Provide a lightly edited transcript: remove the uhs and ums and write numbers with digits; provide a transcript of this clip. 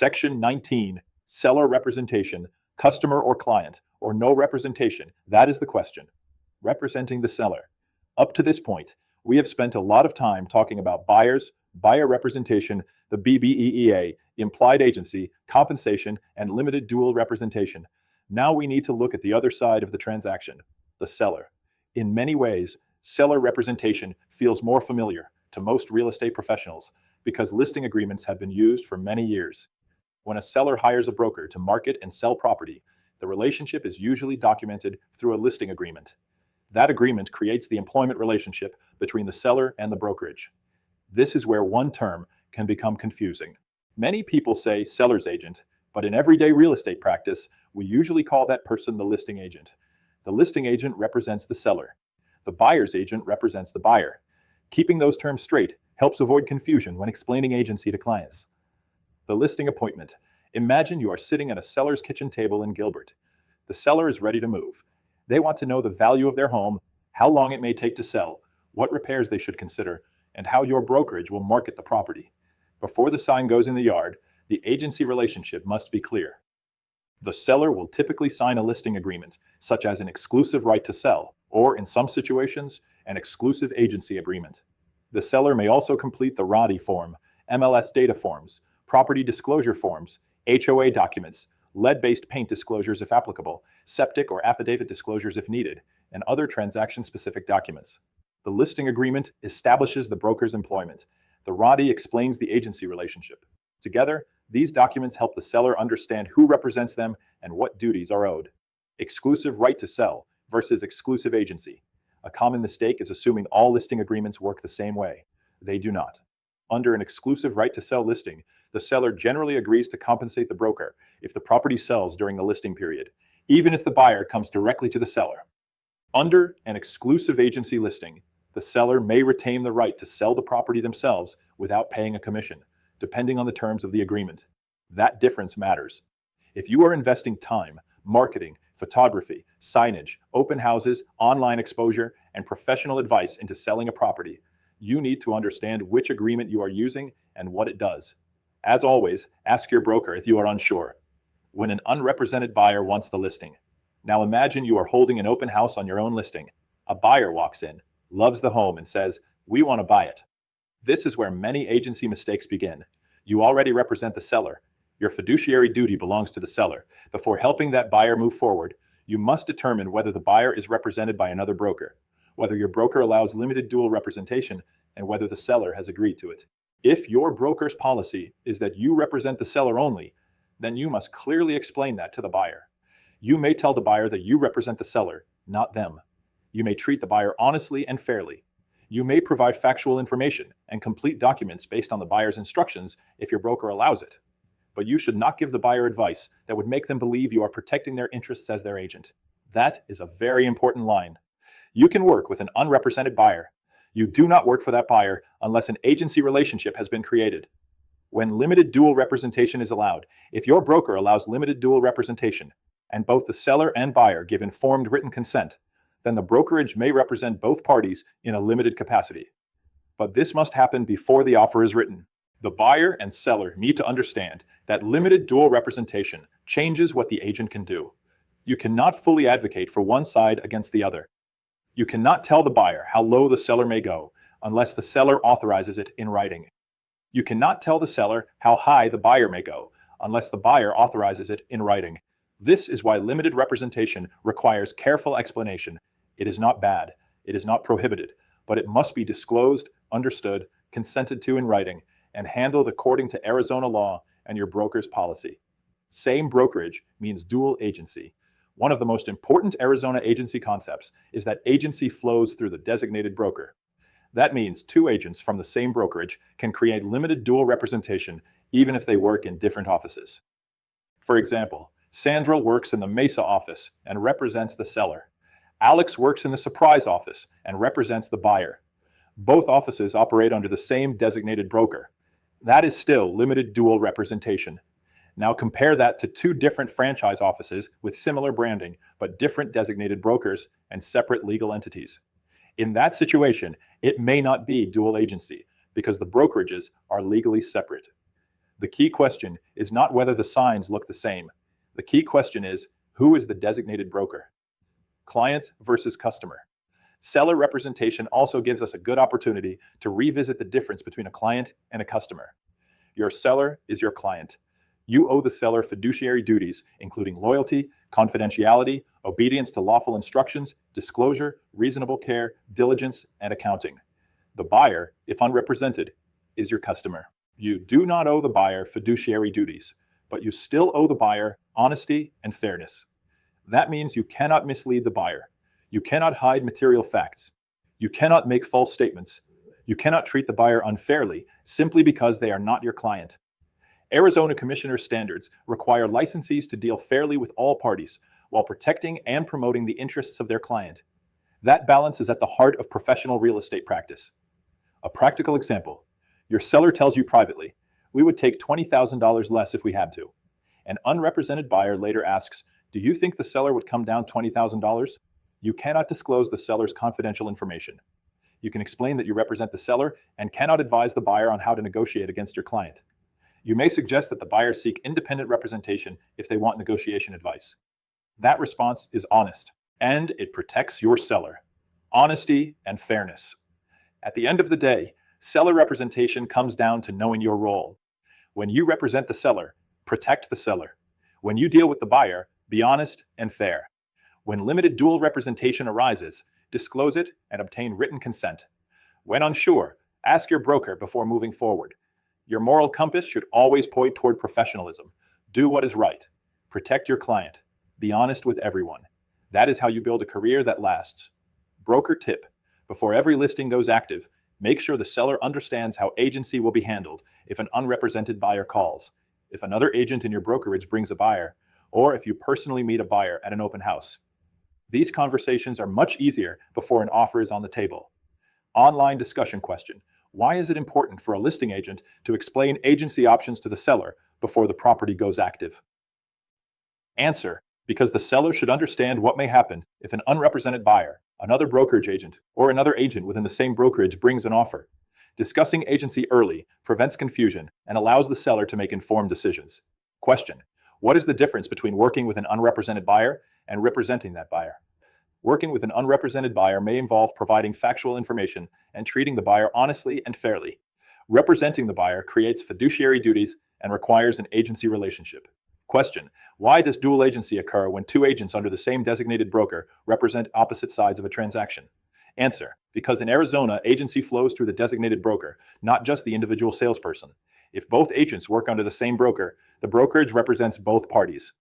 Section 19, seller representation, customer or client, or no representation. That is the question. Representing the seller. Up to this point, we have spent a lot of time talking about buyers, buyer representation, the BBEEA, implied agency, compensation, and limited dual representation. Now we need to look at the other side of the transaction, the seller. In many ways, seller representation feels more familiar to most real estate professionals because listing agreements have been used for many years. When a seller hires a broker to market and sell property, the relationship is usually documented through a listing agreement. That agreement creates the employment relationship between the seller and the brokerage. This is where one term can become confusing. Many people say seller's agent, but in everyday real estate practice, we usually call that person the listing agent. The listing agent represents the seller. The buyer's agent represents the buyer. Keeping those terms straight helps avoid confusion when explaining agency to clients. The listing appointment. Imagine you are sitting at a seller's kitchen table in Gilbert. The seller is ready to move. They want to know the value of their home, how long it may take to sell, what repairs they should consider, and how your brokerage will market the property. Before the sign goes in the yard, the agency relationship must be clear. The seller will typically sign a listing agreement, such as an exclusive right to sell, or in some situations, an exclusive agency agreement. The seller may also complete the RODI form, MLS data forms, property disclosure forms, HOA documents, lead-based paint disclosures if applicable, septic or affidavit disclosures if needed, and other transaction-specific documents. The listing agreement establishes the broker's employment. The RODI explains the agency relationship. Together, these documents help the seller understand who represents them and what duties are owed. Exclusive right to sell versus exclusive agency. A common mistake is assuming all listing agreements work the same way. They do not. Under an exclusive right to sell listing, the seller generally agrees to compensate the broker if the property sells during the listing period, even if the buyer comes directly to the seller. Under an exclusive agency listing, the seller may retain the right to sell the property themselves without paying a commission, depending on the terms of the agreement. That difference matters. If you are investing time, marketing, photography, signage, open houses, online exposure, and professional advice into selling a property, you need to understand which agreement you are using and what it does. As always, ask your broker if you are unsure. When an unrepresented buyer wants the listing. Now imagine you are holding an open house on your own listing. A buyer walks in, loves the home, and says, "We want to buy it." This is where many agency mistakes begin. You already represent the seller. Your fiduciary duty belongs to the seller. Before helping that buyer move forward, you must determine whether the buyer is represented by another broker, whether your broker allows limited dual representation, and whether the seller has agreed to it. If your broker's policy is that you represent the seller only, then you must clearly explain that to the buyer. You may tell the buyer that you represent the seller, not them. You may treat the buyer honestly and fairly. You may provide factual information and complete documents based on the buyer's instructions if your broker allows it. But you should not give the buyer advice that would make them believe you are protecting their interests as their agent. That is a very important line. You can work with an unrepresented buyer. You do not work for that buyer unless an agency relationship has been created. When limited dual representation is allowed, if your broker allows limited dual representation, and both the seller and buyer give informed written consent, then the brokerage may represent both parties in a limited capacity. But this must happen before the offer is written. The buyer and seller need to understand that limited dual representation changes what the agent can do. You cannot fully advocate for one side against the other. You cannot tell the buyer how low the seller may go unless the seller authorizes it in writing. You cannot tell the seller how high the buyer may go unless the buyer authorizes it in writing. This is why limited representation requires careful explanation. It is not bad, it is not prohibited, but it must be disclosed, understood, consented to in writing, and handled according to Arizona law and your broker's policy. Same brokerage means dual agency. One of the most important Arizona agency concepts is that agency flows through the designated broker. That means two agents from the same brokerage can create limited dual representation even if they work in different offices. For example, Sandra works in the Mesa office and represents the seller. Alex works in the Surprise office and represents the buyer. Both offices operate under the same designated broker. That is still limited dual representation. Now compare that to two different franchise offices with similar branding, but different designated brokers and separate legal entities. In that situation, it may not be dual agency because the brokerages are legally separate. The key question is not whether the signs look the same. The key question is, who is the designated broker? Client versus customer. Seller representation also gives us a good opportunity to revisit the difference between a client and a customer. Your seller is your client. You owe the seller fiduciary duties, including loyalty, confidentiality, obedience to lawful instructions, disclosure, reasonable care, diligence, and accounting. The buyer, if unrepresented, is your customer. You do not owe the buyer fiduciary duties, but you still owe the buyer honesty and fairness. That means you cannot mislead the buyer. You cannot hide material facts. You cannot make false statements. You cannot treat the buyer unfairly simply because they are not your client. Arizona Commissioner standards require licensees to deal fairly with all parties while protecting and promoting the interests of their client. That balance is at the heart of professional real estate practice. A practical example: your seller tells you privately, "We would take $20,000 less if we had to." An unrepresented buyer later asks, "Do you think the seller would come down $20,000? You cannot disclose the seller's confidential information. You can explain that you represent the seller and cannot advise the buyer on how to negotiate against your client. You may suggest that the buyer seek independent representation if they want negotiation advice. That response is honest, and it protects your seller. Honesty and fairness. At the end of the day, seller representation comes down to knowing your role. When you represent the seller, protect the seller. When you deal with the buyer, be honest and fair. When limited dual representation arises, disclose it and obtain written consent. When unsure, ask your broker before moving forward. Your moral compass should always point toward professionalism. Do what is right. Protect your client. Be honest with everyone. That is how you build a career that lasts. Broker tip: before every listing goes active, make sure the seller understands how agency will be handled if an unrepresented buyer calls, if another agent in your brokerage brings a buyer, or if you personally meet a buyer at an open house. These conversations are much easier before an offer is on the table. Online discussion question: why is it important for a listing agent to explain agency options to the seller before the property goes active? Answer: because the seller should understand what may happen if an unrepresented buyer, another brokerage agent, or another agent within the same brokerage brings an offer. Discussing agency early prevents confusion and allows the seller to make informed decisions. Question: what is the difference between working with an unrepresented buyer and representing that buyer? Working with an unrepresented buyer may involve providing factual information and treating the buyer honestly and fairly. Representing the buyer creates fiduciary duties and requires an agency relationship. Question: why does dual agency occur when two agents under the same designated broker represent opposite sides of a transaction? Answer: because in Arizona, agency flows through the designated broker, not just the individual salesperson. If both agents work under the same broker, the brokerage represents both parties.